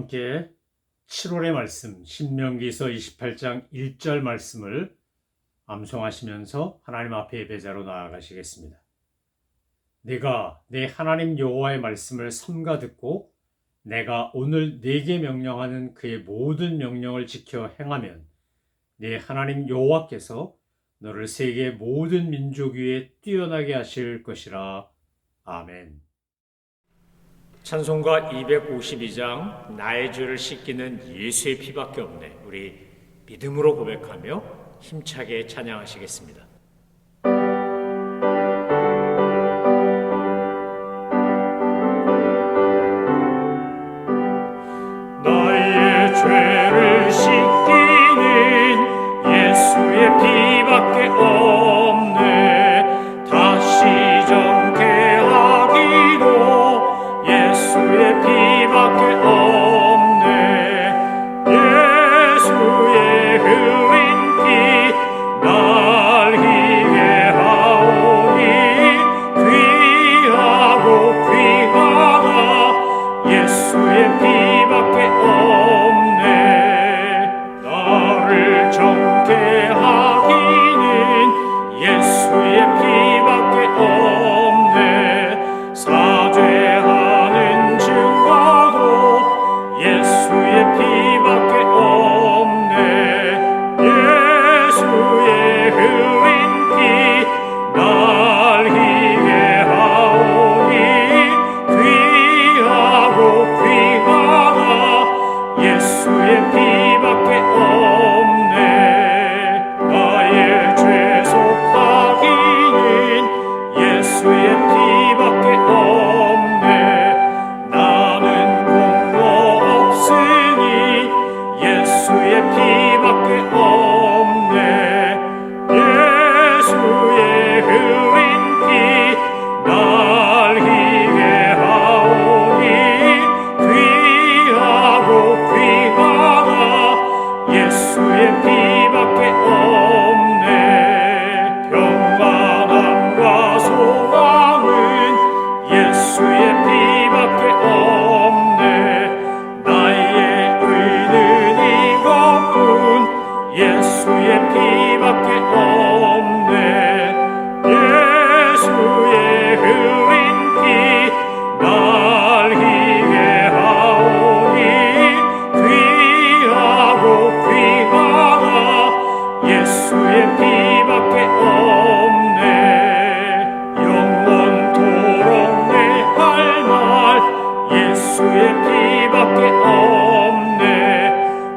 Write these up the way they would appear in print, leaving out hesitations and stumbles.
함께 7월의 말씀 신명기서 28장 1절 말씀을 암송하시면서 하나님 앞에 예배자로 나아가시겠습니다. 내가 내 하나님 여호와의 말씀을 삼가 듣고 내가 오늘 네게 명령하는 그의 모든 명령을 지켜 행하면 네 하나님 여호와께서 너를 세계 모든 민족 위에 뛰어나게 하실 것이라. 아멘. 찬송가 252장 나의 죄를 씻기는 예수의 피밖에 없네. 우리 믿음으로 고백하며 힘차게 찬양하시겠습니다. 나의 죄를 씻기는 예수의 피밖에 없네. 다시 정케하기로 예수의 피밖에 없네. 예수의 흘린 피 날 희게 하오니 귀하고 귀하다. 예수의 피밖에 없네. 나를 정케하기는 예수의 피밖에 없네. 사죄하는 증거도 예수의 피밖에 없네. 예수의 흘린 피 날 희게 하오니 귀하고 귀하다. 예수의 피밖에 없네. 나의 죄 속하기는 예수의 피밖에 없네. 나는 공로 없으니 예수의 피밖에 없네. 예수의 흘린 피 날 희게 하오니 귀하고 귀하다. 예수의 피밖에 없네. 평안함과 소망은 예수의 피밖에 없네. 나의 의는 이것뿐 예수의 피밖에 없네. 예수의 흘린 피 날 희게 하오니 귀하고 귀하다. 예수의 피밖에 없네. 영원토록 내 할 말 예수의 피밖에 없네.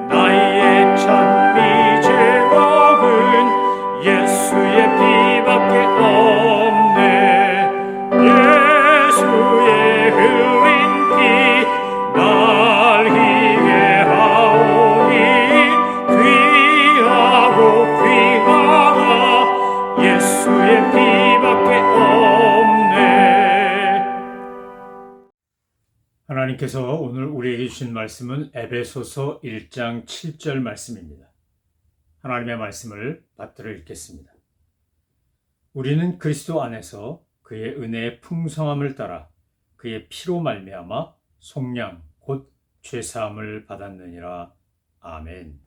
나의 찬미 제목은 예수의 피밖에 없네. 예수의 흘린 피 날 희게 하오니 귀하고 귀하다. 예수의 피밖에 없네. 하나님께서 오늘 우리에게 주신 말씀은 에베소서 1장 7절 말씀입니다. 하나님의 말씀을 받들어 읽겠습니다. 우리는 그리스도 안에서 그의 은혜의 풍성함을 따라 그의 피로 말미암아 속량 곧 죄사함을 받았느니라. 아멘.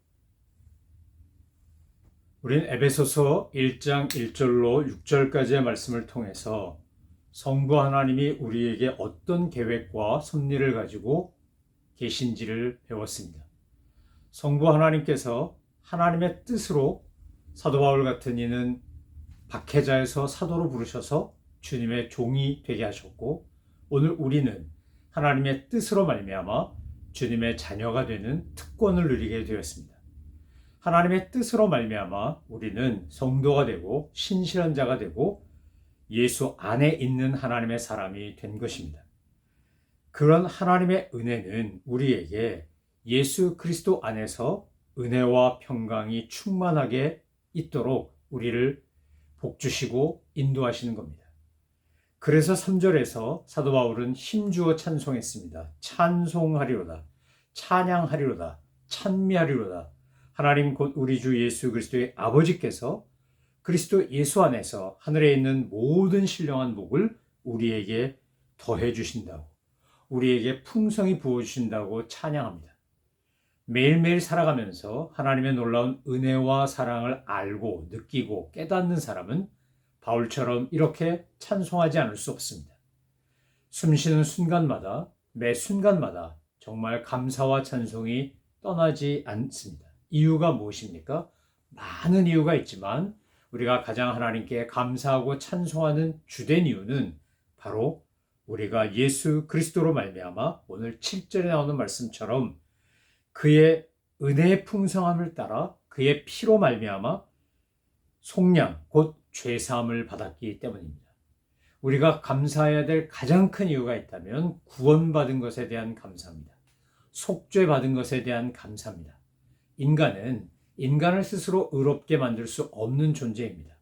우린 에베소서 1장 1절로 6절까지의 말씀을 통해서 성부 하나님이 우리에게 어떤 계획과 섭리를 가지고 계신지를 배웠습니다. 성부 하나님께서 하나님의 뜻으로 사도 바울 같은 이는 박해자에서 사도로 부르셔서 주님의 종이 되게 하셨고, 오늘 우리는 하나님의 뜻으로 말미암아 주님의 자녀가 되는 특권을 누리게 되었습니다. 하나님의 뜻으로 말미암아 우리는 성도가 되고 신실한 자가 되고 예수 안에 있는 하나님의 사람이 된 것입니다. 그런 하나님의 은혜는 우리에게 예수 그리스도 안에서 은혜와 평강이 충만하게 있도록 우리를 복주시고 인도하시는 겁니다. 그래서 3절에서 사도 바울은 힘주어 찬송했습니다. 찬송하리로다, 찬양하리로다, 찬미하리로다. 하나님 곧 우리 주 예수 그리스도의 아버지께서 그리스도 예수 안에서 하늘에 있는 모든 신령한 복을 우리에게 더해 주신다고, 우리에게 풍성히 부어 주신다고 찬양합니다. 매일매일 살아가면서 하나님의 놀라운 은혜와 사랑을 알고 느끼고 깨닫는 사람은 바울처럼 이렇게 찬송하지 않을 수 없습니다. 숨쉬는 순간마다, 매 순간마다 정말 감사와 찬송이 떠나지 않습니다. 이유가 무엇입니까? 많은 이유가 있지만 우리가 가장 하나님께 감사하고 찬송하는 주된 이유는 바로 우리가 예수 그리스도로 말미암아 오늘 7절에 나오는 말씀처럼 그의 은혜의 풍성함을 따라 그의 피로 말미암아 속량 곧 죄사함을 받았기 때문입니다. 우리가 감사해야 될 가장 큰 이유가 있다면 구원받은 것에 대한 감사입니다. 속죄받은 것에 대한 감사입니다. 인간은 인간을 스스로 의롭게 만들 수 없는 존재입니다.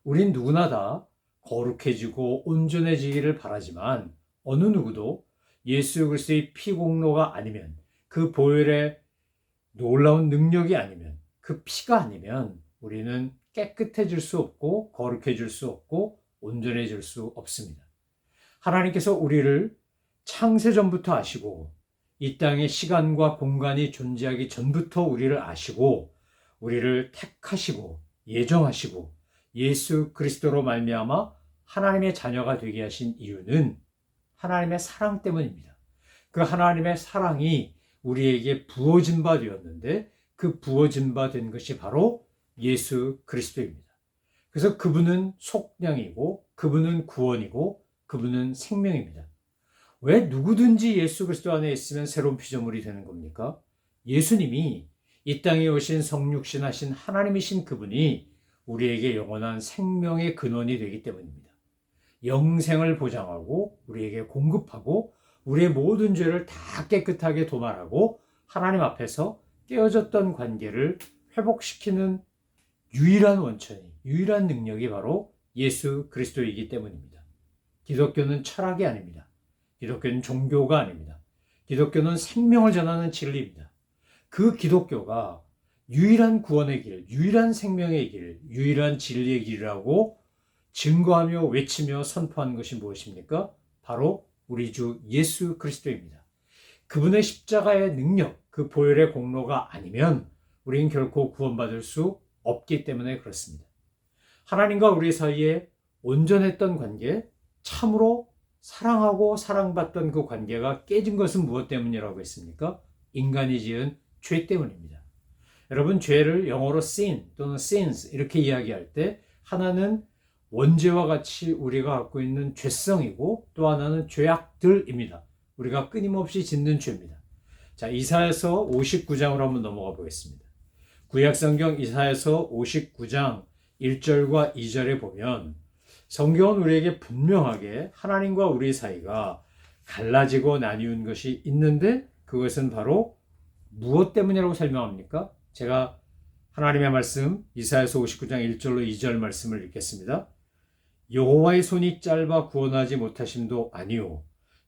우린 누구나 다 거룩해지고 온전해지기를 바라지만 어느 누구도 예수 그리스도의 피 공로가 아니면 그 보혈의 놀라운 능력이 아니면 그 피가 아니면 우리는 깨끗해질 수 없고 거룩해질 수 없고 온전해질 수 없습니다. 하나님께서 우리를 창세전부터 아시고 이 땅에 시간과 공간이 존재하기 전부터 우리를 아시고 우리를 택하시고 예정하시고 예수 그리스도로 말미암아 하나님의 자녀가 되게 하신 이유는 하나님의 사랑 때문입니다. 그 하나님의 사랑이 우리에게 부어진 바 되었는데 그 부어진 바 된 것이 바로 예수 그리스도입니다. 그래서 그분은 속량이고 그분은 구원이고 그분은 생명입니다. 왜 누구든지 예수 그리스도 안에 있으면 새로운 피조물이 되는 겁니까? 예수님이 이 땅에 오신 성육신하신 하나님이신 그분이 우리에게 영원한 생명의 근원이 되기 때문입니다. 영생을 보장하고 우리에게 공급하고 우리의 모든 죄를 다 깨끗하게 도말하고 하나님 앞에서 깨어졌던 관계를 회복시키는 유일한 원천이, 유일한 능력이 바로 예수 그리스도이기 때문입니다. 기독교는 철학이 아닙니다. 기독교는 종교가 아닙니다. 기독교는 생명을 전하는 진리입니다. 그 기독교가 유일한 구원의 길, 유일한 생명의 길, 유일한 진리의 길이라고 증거하며 외치며 선포한 것이 무엇입니까? 바로 우리 주 예수 그리스도입니다. 그분의 십자가의 능력, 그 보혈의 공로가 아니면 우리는 결코 구원받을 수 없기 때문에 그렇습니다. 하나님과 우리 사이에 온전했던 관계, 참으로 사랑하고 사랑받던 그 관계가 깨진 것은 무엇 때문이라고 했습니까? 인간이 지은 죄 때문입니다. 여러분, 죄를 영어로 sin 또는 sins 이렇게 이야기할 때 하나는 원죄와 같이 우리가 갖고 있는 죄성이고 또 하나는 죄악들입니다. 우리가 끊임없이 짓는 죄입니다. 자, 이사야서 59장으로 한번 넘어가 보겠습니다. 구약성경 이사야서 59장 1절과 2절에 보면 성경은 우리에게 분명하게 하나님과 우리 사이가 갈라지고 나뉘은 것이 있는데 그것은 바로 무엇 때문이라고 설명합니까? 제가 하나님의 말씀 이사야서 59장 1절로 2절 말씀을 읽겠습니다. 여호와의 손이 짧아 구원하지 못하심도 아니오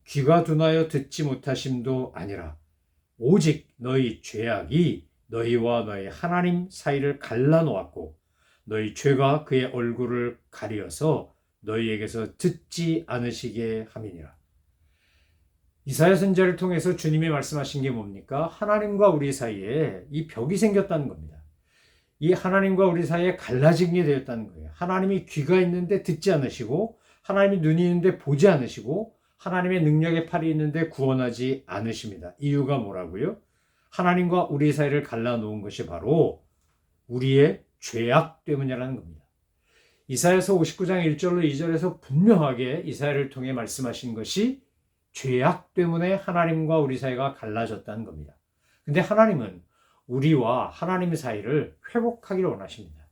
귀가 둔하여 듣지 못하심도 아니라 오직 너희 죄악이 너희와 너희 하나님 사이를 갈라놓았고 너희 죄가 그의 얼굴을 가리어서 너희에게서 듣지 않으시게 함이니라. 이사야 선지자를 통해서 주님이 말씀하신 게 뭡니까? 하나님과 우리 사이에 이 벽이 생겼다는 겁니다. 이 하나님과 우리 사이에 갈라진 게 되었다는 거예요. 하나님이 귀가 있는데 듣지 않으시고 하나님이 눈이 있는데 보지 않으시고 하나님의 능력의 팔이 있는데 구원하지 않으십니다. 이유가 뭐라고요? 하나님과 우리 사이를 갈라놓은 것이 바로 우리의 죄악 때문이라는 겁니다. 이사야서 59장 1절로 2절에서 분명하게 이사야를 통해 말씀하신 것이 죄악 때문에 하나님과 우리 사이가 갈라졌다는 겁니다. 근데 하나님은 우리와 하나님 사이를 회복하기를 원하십니다.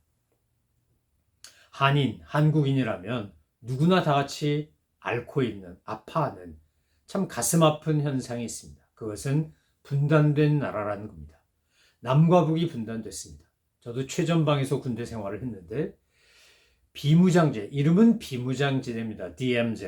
한국인이라면 누구나 다 같이 앓고 있는, 아파하는 참 가슴 아픈 현상이 있습니다. 그것은 분단된 나라라는 겁니다. 남과 북이 분단됐습니다. 저도 최전방에서 군대 생활을 했는데 비무장제, 이름은 비무장지대입니다. DMZ.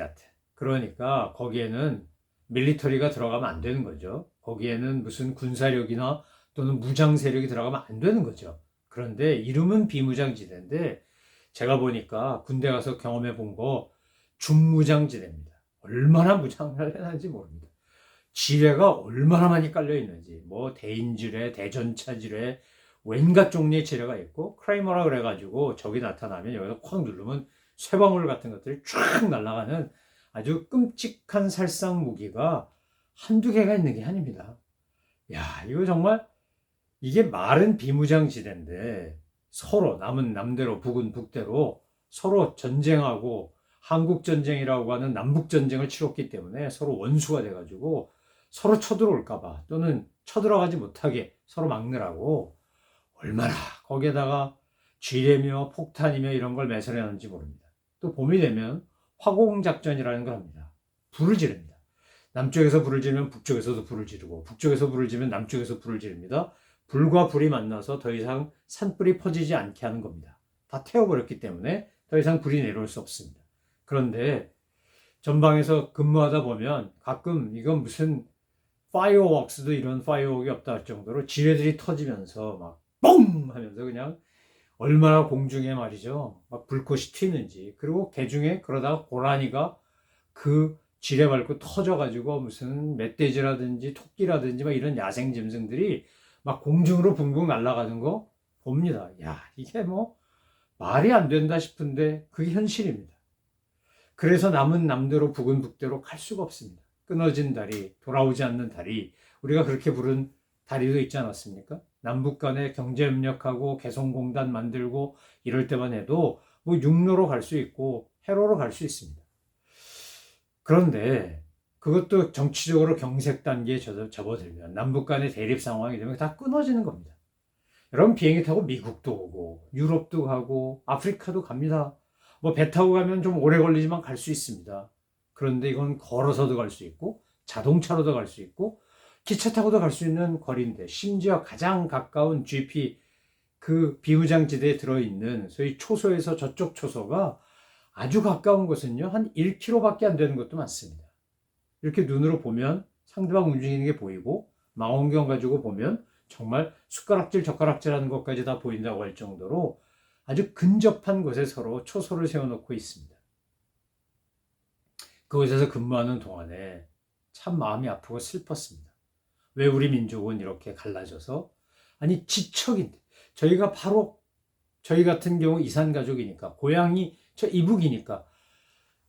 그러니까 거기에는 밀리터리가 들어가면 안 되는 거죠. 거기에는 무슨 군사력이나 또는 무장 세력이 들어가면 안 되는 거죠. 그런데 이름은 비무장지대인데 제가 보니까 군대 가서 경험해 본 거 중무장지대입니다. 얼마나 무장을 해놨는지 모릅니다. 지뢰가 얼마나 많이 깔려 있는지, 뭐 대인지뢰, 대전차지뢰, 웬갖 종류의 지뢰가 있고, 크레이머라 그래가지고 적이 나타나면 여기서 콱 누르면 쇠방울 같은 것들이 쫙 날아가는 아주 끔찍한 살상 무기가 한두 개가 있는 게 아닙니다. 야, 이거 정말 이게 말은 비무장지대인데 서로 남은 남대로 북은 북대로 서로 전쟁하고 한국전쟁이라고 하는 남북전쟁을 치렀기 때문에 서로 원수가 돼가지고 서로 쳐들어올까봐 또는 쳐들어가지 못하게 서로 막느라고 얼마나 거기에다가 쥐레며 폭탄이며 이런 걸 매설해놨는지 모릅니다. 또 봄이 되면 화공작전이라는 걸 합니다. 불을 지릅니다. 남쪽에서 불을 지르면 북쪽에서도 불을 지르고 북쪽에서 불을 지르면 남쪽에서 불을 지릅니다. 불과 불이 만나서 더 이상 산불이 퍼지지 않게 하는 겁니다. 다 태워버렸기 때문에 더 이상 불이 내려올 수 없습니다. 그런데 전방에서 근무하다 보면 가끔 이건 무슨 파이어웍스도 이런 파이어웍이 없다 할 정도로 지뢰들이 터지면서 막 뻥 하면서 그냥 얼마나 공중에 말이죠. 막 불꽃이 튀는지. 그리고 개중에 그러다가 고라니가 그 지뢰 밟고 터져가지고 무슨 멧돼지라든지 토끼라든지 막 이런 야생 짐승들이 막 공중으로 붕붕 날아가는 거 봅니다. 야, 이게 뭐 말이 안 된다 싶은데 그게 현실입니다. 그래서 남은 남대로 북은 북대로 갈 수가 없습니다. 끊어진 다리, 돌아오지 않는 다리, 우리가 그렇게 부른 다리도 있지 않았습니까? 남북 간에 경제협력하고 개성공단 만들고 이럴 때만 해도 뭐 육로로 갈 수 있고 해로로 갈 수 있습니다. 그런데 그것도 정치적으로 경색 단계에 접어들면 남북 간의 대립 상황이 되면 다 끊어지는 겁니다. 여러분 비행기 타고 미국도 오고 유럽도 가고 아프리카도 갑니다. 뭐 배 타고 가면 좀 오래 걸리지만 갈 수 있습니다. 그런데 이건 걸어서도 갈 수 있고 자동차로도 갈 수 있고 기차 타고도 갈 수 있는 거리인데 심지어 가장 가까운 GP 그 비무장지대에 들어있는 소위 초소에서 저쪽 초소가 아주 가까운 곳은요 한 1km밖에 안 되는 것도 많습니다. 이렇게 눈으로 보면 상대방 움직이는 게 보이고 망원경 가지고 보면 정말 숟가락질 젓가락질하는 것까지 다 보인다고 할 정도로 아주 근접한 곳에 서로 초소를 세워놓고 있습니다. 그곳에서 근무하는 동안에 참 마음이 아프고 슬펐습니다. 왜 우리 민족은 이렇게 갈라져서 아니 지척인데 저희가 바로 저희 같은 경우 이산 가족이니까 고향이 저 이북이니까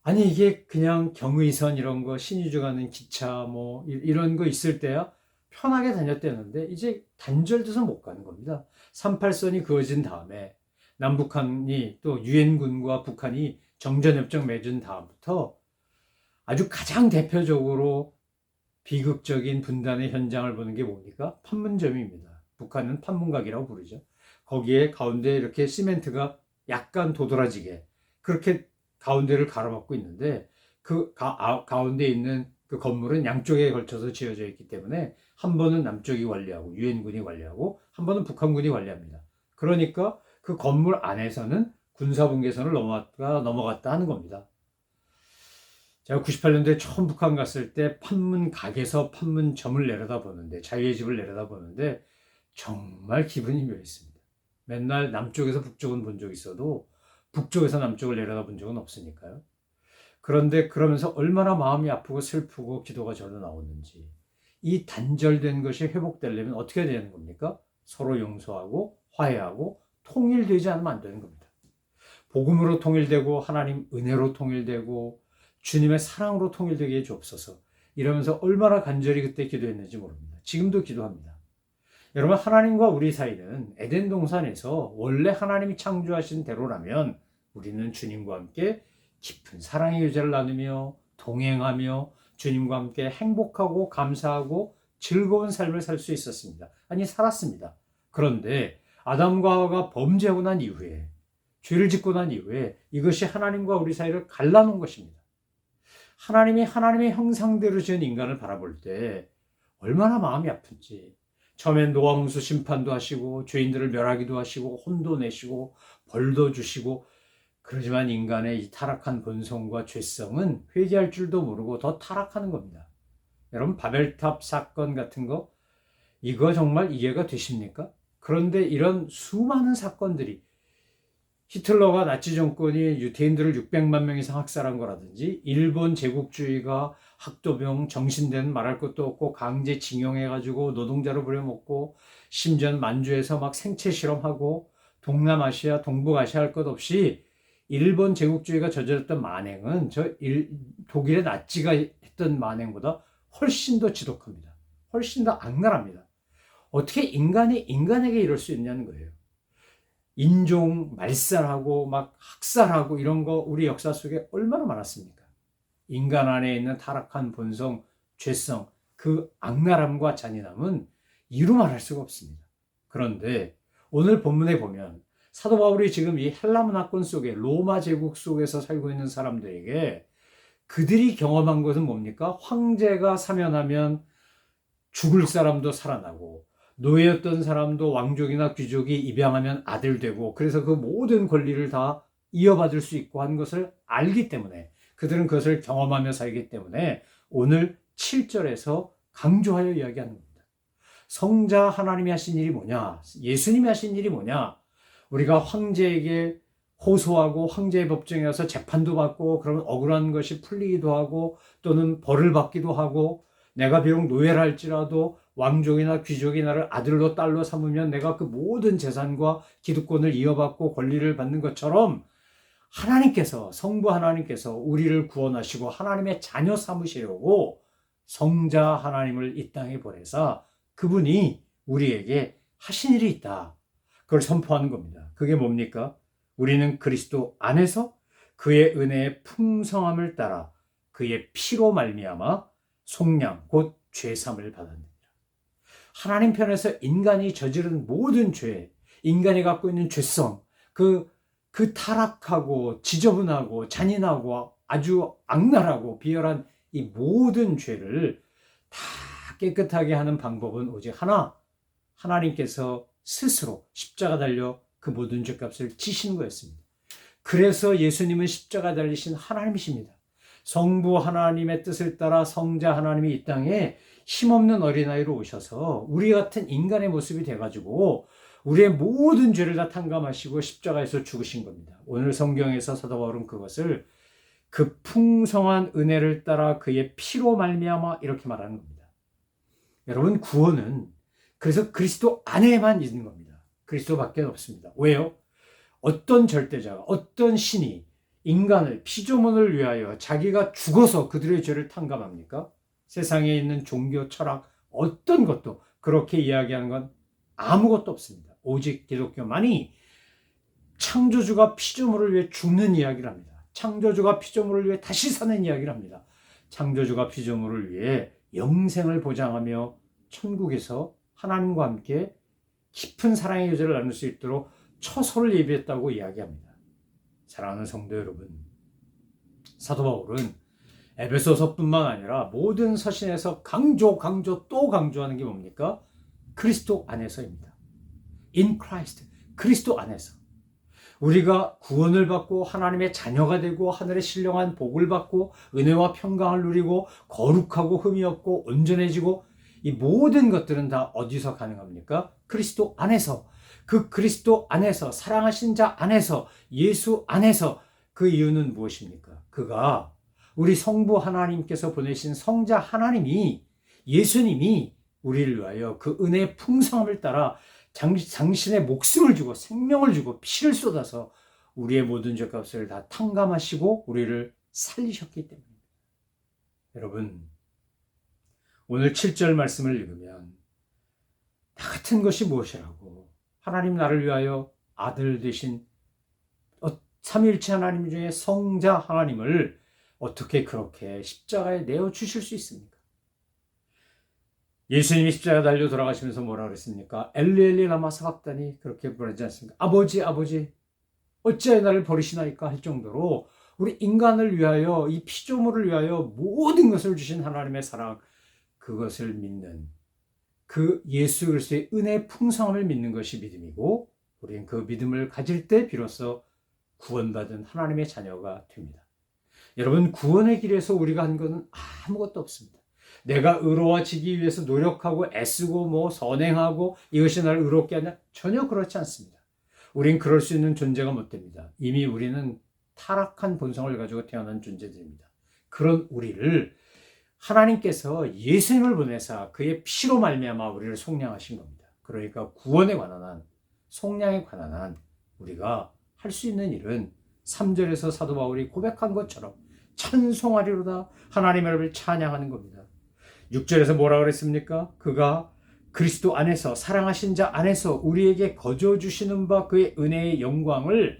아니 이게 그냥 경의선 이런 거 신의주 가는 기차 뭐 이런 거 있을 때야 편하게 다녔대는데 이제 단절돼서 못 가는 겁니다. 38선이 그어진 다음에 남북한이 또 유엔군과 북한이 정전협정 맺은 다음부터 아주 가장 대표적으로 비극적인 분단의 현장을 보는 게 뭡니까? 판문점입니다. 북한은 판문각이라고 부르죠. 거기에 가운데 이렇게 시멘트가 약간 도드라지게 그렇게 가운데를 가로막고 있는데 그 가운데 있는 그 건물은 양쪽에 걸쳐서 지어져 있기 때문에 한 번은 남쪽이 관리하고 유엔군이 관리하고 한 번은 북한군이 관리합니다. 그러니까 그 건물 안에서는 군사분계선을 넘어갔다 하는 겁니다. 제가 98년도에 처음 북한 갔을 때 판문각에서 판문점을 내려다보는데 자유의 집을 내려다보는데 정말 기분이 묘했습니다. 맨날 남쪽에서 북쪽은 본 적 있어도 북쪽에서 남쪽을 내려다본 적은 없으니까요. 그런데 그러면서 얼마나 마음이 아프고 슬프고 기도가 절로 나오는지 이 단절된 것이 회복되려면 어떻게 해야 되는 겁니까? 서로 용서하고 화해하고 통일되지 않으면 안 되는 겁니다. 복음으로 통일되고 하나님 은혜로 통일되고 주님의 사랑으로 통일되게 해주옵소서. 이러면서 얼마나 간절히 그때 기도했는지 모릅니다. 지금도 기도합니다. 여러분 하나님과 우리 사이는 에덴 동산에서 원래 하나님이 창조하신 대로라면 우리는 주님과 함께 깊은 사랑의 유제를 나누며 동행하며 주님과 함께 행복하고 감사하고 즐거운 삶을 살 수 있었습니다. 아니 살았습니다. 그런데 아담과 하와가 범죄하고 난 이후에 죄를 짓고 난 이후에 이것이 하나님과 우리 사이를 갈라놓은 것입니다. 하나님이 하나님의 형상대로 지은 인간을 바라볼 때 얼마나 마음이 아픈지 처음엔 노아 홍수 심판도 하시고 죄인들을 멸하기도 하시고 혼도 내시고 벌도 주시고 그러지만 인간의 이 타락한 본성과 죄성은 회개할 줄도 모르고 더 타락하는 겁니다. 여러분 바벨탑 사건 같은 거 이거 정말 이해가 되십니까? 그런데 이런 수많은 사건들이 히틀러가 나치 정권이 유태인들을 600만 명 이상 학살한 거라든지 일본 제국주의가 학도병, 정신대는 말할 것도 없고 강제 징용해가지고 노동자로 부려먹고 심지어 만주에서 막 생체 실험하고 동남아시아, 동북아시아 할 것 없이 일본 제국주의가 저질렀던 만행은 독일의 나치가 했던 만행보다 훨씬 더 지독합니다. 훨씬 더 악랄합니다. 어떻게 인간이 인간에게 이럴 수 있냐는 거예요. 인종 말살하고 막 학살하고 이런 거 우리 역사 속에 얼마나 많았습니까? 인간 안에 있는 타락한 본성, 죄성, 그 악랄함과 잔인함은 이루 말할 수가 없습니다. 그런데 오늘 본문에 보면 사도 바울이 지금 이 헬라 문화권 속에 로마 제국 속에서 살고 있는 사람들에게 그들이 경험한 것은 뭡니까? 황제가 사면하면 죽을 사람도 살아나고 노예였던 사람도 왕족이나 귀족이 입양하면 아들 되고 그래서 그 모든 권리를 다 이어받을 수 있고 한 것을 알기 때문에 그들은 그것을 경험하며 살기 때문에 오늘 7절에서 강조하여 이야기하는 겁니다. 성자 하나님이 하신 일이 뭐냐? 예수님이 하신 일이 뭐냐? 우리가 황제에게 호소하고 황제의 법정에 가서 재판도 받고 그러면 억울한 것이 풀리기도 하고 또는 벌을 받기도 하고 내가 비록 노예를 할지라도 왕족이나 귀족이 나를 아들로 딸로 삼으면 내가 그 모든 재산과 기득권을 이어받고 권리를 받는 것처럼 하나님께서 성부 하나님께서 우리를 구원하시고 하나님의 자녀 삼으시려고 성자 하나님을 이 땅에 보내사 그분이 우리에게 하신 일이 있다. 그걸 선포하는 겁니다. 그게 뭡니까? 우리는 그리스도 안에서 그의 은혜의 풍성함을 따라 그의 피로 말미암아 속량 곧 죄삼을 받았느니라. 하나님 편에서 인간이 저지른 모든 죄, 인간이 갖고 있는 죄성, 그 타락하고 지저분하고 잔인하고 아주 악랄하고 비열한 이 모든 죄를 다 깨끗하게 하는 방법은 오직 하나, 하나님께서 스스로 십자가 달려 그 모든 죄값을 지신 거였습니다. 그래서 예수님은 십자가 달리신 하나님이십니다. 성부 하나님의 뜻을 따라 성자 하나님이 이 땅에 힘없는 어린아이로 오셔서 우리 같은 인간의 모습이 돼가지고 우리의 모든 죄를 다 탕감하시고 십자가에서 죽으신 겁니다. 오늘 성경에서 사도 바울은 그것을 그 풍성한 은혜를 따라 그의 피로 말미암아 이렇게 말하는 겁니다. 여러분 구원은 그래서 그리스도 안에만 있는 겁니다. 그리스도밖에 없습니다. 왜요? 어떤 절대자가 어떤 신이 인간을 피조물을 위하여 자기가 죽어서 그들의 죄를 탕감합니까? 세상에 있는 종교, 철학 어떤 것도 그렇게 이야기하는 건 아무것도 없습니다. 오직 기독교만이 창조주가 피조물을 위해 죽는 이야기를 합니다. 창조주가 피조물을 위해 다시 사는 이야기를 합니다. 창조주가 피조물을 위해 영생을 보장하며 천국에서 하나님과 함께 깊은 사랑의 여정을 나눌 수 있도록 처소를 예비했다고 이야기합니다. 사랑하는 성도 여러분, 사도 바울은 에베소서뿐만 아니라 모든 서신에서 강조 또 강조하는 게 뭡니까? 그리스도 안에서입니다. In Christ, 그리스도 안에서. 우리가 구원을 받고 하나님의 자녀가 되고 하늘의 신령한 복을 받고 은혜와 평강을 누리고 거룩하고 흠이 없고 온전해지고 이 모든 것들은 다 어디서 가능합니까? 그리스도 안에서. 그 그리스도 안에서, 사랑하신 자 안에서, 예수 안에서. 그 이유는 무엇입니까? 그가 우리 성부 하나님께서 보내신 성자 하나님이, 예수님이 우리를 위하여 그 은혜의 풍성함을 따라 당신의 목숨을 주고 생명을 주고 피를 쏟아서 우리의 모든 죄값을 다 탕감하시고 우리를 살리셨기 때문입니다. 여러분, 오늘 7절 말씀을 읽으면 나 같은 것이 무엇이라고 하나님 나를 위하여 아들 되신 삼위일체 하나님 중에 성자 하나님을 어떻게 그렇게 십자가에 내어주실 수 있습니까? 예수님이 십자가 달려 돌아가시면서 뭐라 그랬습니까? 엘리 엘리 라마 사박다니 그렇게 부르지 않습니까? 아버지 어찌하여 나를 버리시나이까 할 정도로 우리 인간을 위하여 이 피조물을 위하여 모든 것을 주신 하나님의 사랑, 그것을 믿는 그 예수 그리스도의 은혜의 풍성함을 믿는 것이 믿음이고 우리는 그 믿음을 가질 때 비로소 구원받은 하나님의 자녀가 됩니다. 여러분, 구원의 길에서 우리가 한 것은 아무것도 없습니다. 내가 의로워지기 위해서 노력하고 애쓰고 선행하고 이것이 나를 의롭게 하냐? 전혀 그렇지 않습니다. 우린 그럴 수 있는 존재가 못 됩니다. 이미 우리는 타락한 본성을 가지고 태어난 존재들입니다. 그런 우리를 하나님께서 예수님을 보내사 그의 피로 말미암아 우리를 속량하신 겁니다. 그러니까 구원에 관한 한, 속량에 관한 한 우리가 할 수 있는 일은 3절에서 사도 바울이 고백한 것처럼 찬송하리로다, 하나님의 이름을 찬양하는 겁니다. 6절에서 뭐라 그랬습니까? 그가 그리스도 안에서, 사랑하신 자 안에서 우리에게 거저 주시는 바 그의 은혜의 영광을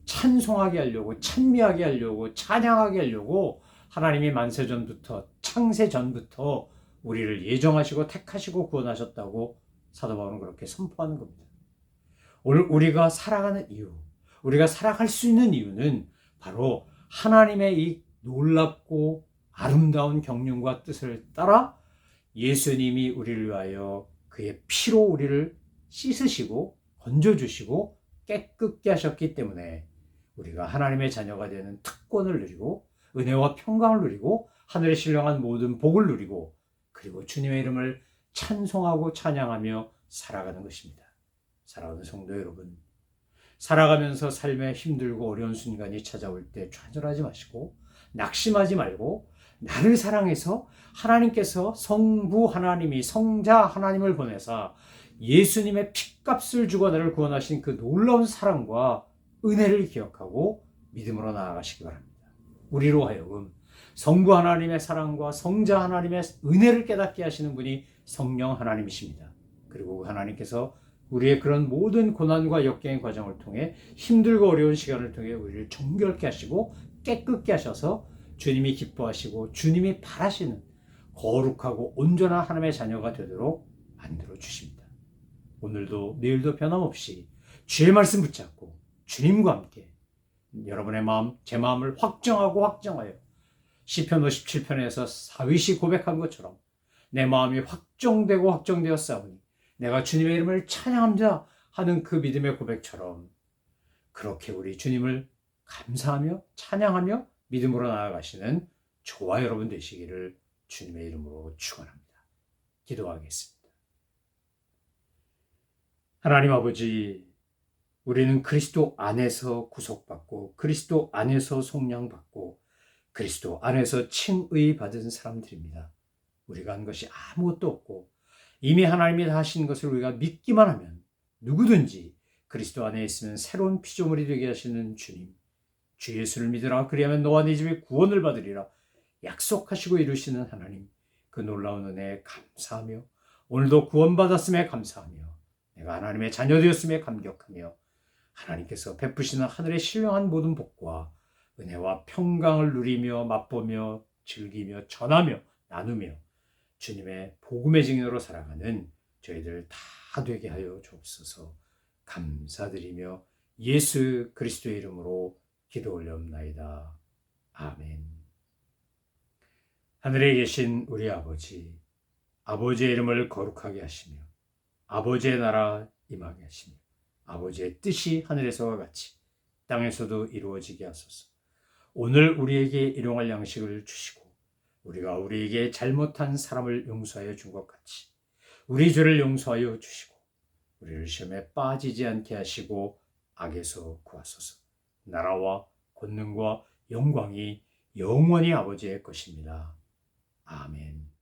찬송하게 하려고, 찬미하게 하려고, 찬양하게 하려고 하나님이 만세전부터, 창세전부터 우리를 예정하시고 택하시고 구원하셨다고 사도 바울은 그렇게 선포하는 겁니다. 오늘 우리가 살아가는 이유, 우리가 살아갈 수 있는 이유는 바로 하나님의 이 놀랍고 아름다운 경륜과 뜻을 따라 예수님이 우리를 위하여 그의 피로 우리를 씻으시고 건져주시고 깨끗게 하셨기 때문에 우리가 하나님의 자녀가 되는 특권을 누리고 은혜와 평강을 누리고 하늘에 신령한 모든 복을 누리고 그리고 주님의 이름을 찬송하고 찬양하며 살아가는 것입니다. 사랑하는 성도 여러분, 살아가면서 삶에 힘들고 어려운 순간이 찾아올 때 좌절하지 마시고 낙심하지 말고 나를 사랑해서 하나님께서 성부 하나님이 성자 하나님을 보내사 예수님의 핏값을 주고 나를 구원하신 그 놀라운 사랑과 은혜를 기억하고 믿음으로 나아가시기 바랍니다. 우리로 하여금 성부 하나님의 사랑과 성자 하나님의 은혜를 깨닫게 하시는 분이 성령 하나님이십니다. 그리고 하나님께서 우리의 그런 모든 고난과 역경의 과정을 통해 힘들고 어려운 시간을 통해 우리를 정결케 하시고 깨끗게 하셔서 주님이 기뻐하시고 주님이 바라시는 거룩하고 온전한 하나님의 자녀가 되도록 만들어 주십니다. 오늘도 내일도 변함없이 주의 말씀 붙잡고 주님과 함께 여러분의 마음, 제 마음을 확정하여 시편 57편에서 다윗이 고백한 것처럼 내 마음이 확정되었사오니 내가 주님의 이름을 찬양합니다 하는 그 믿음의 고백처럼 그렇게 우리 주님을 감사하며 찬양하며 믿음으로 나아가시는 저와 여러분 되시기를 주님의 이름으로 축원합니다. 기도하겠습니다. 하나님 아버지, 우리는 그리스도 안에서 구속받고 그리스도 안에서 속량받고 그리스도 안에서 칭의 받은 사람들입니다. 우리가 한 것이 아무것도 없고 이미 하나님이 다 하신 것을 우리가 믿기만 하면 누구든지 그리스도 안에 있으면 새로운 피조물이 되게 하시는 주님, 주 예수를 믿으라. 그리하면 너와 네 집이 구원을 받으리라 약속하시고 이루시는 하나님, 그 놀라운 은혜에 감사하며 오늘도 구원받았음에 감사하며 내가 하나님의 자녀 되었음에 감격하며 하나님께서 베푸시는 하늘의 신령한 모든 복과 은혜와 평강을 누리며 맛보며 즐기며 전하며 나누며 주님의 복음의 증인으로 살아가는 저희들 다 되게 하여 주옵소서. 감사드리며 예수 그리스도의 이름으로 기도 올려옵나이다. 아멘. 하늘에 계신 우리 아버지, 아버지의 이름을 거룩하게 하시며 아버지의 나라 임하게 하시며 아버지의 뜻이 하늘에서와 같이 땅에서도 이루어지게 하소서. 오늘 우리에게 일용할 양식을 주시고 우리가 우리에게 잘못한 사람을 용서하여 준 것 같이 우리 죄를 용서하여 주시고 우리를 시험에 빠지지 않게 하시고 악에서 구하소서. 나라와 권능과 영광이 영원히 아버지의 것입니다. 아멘.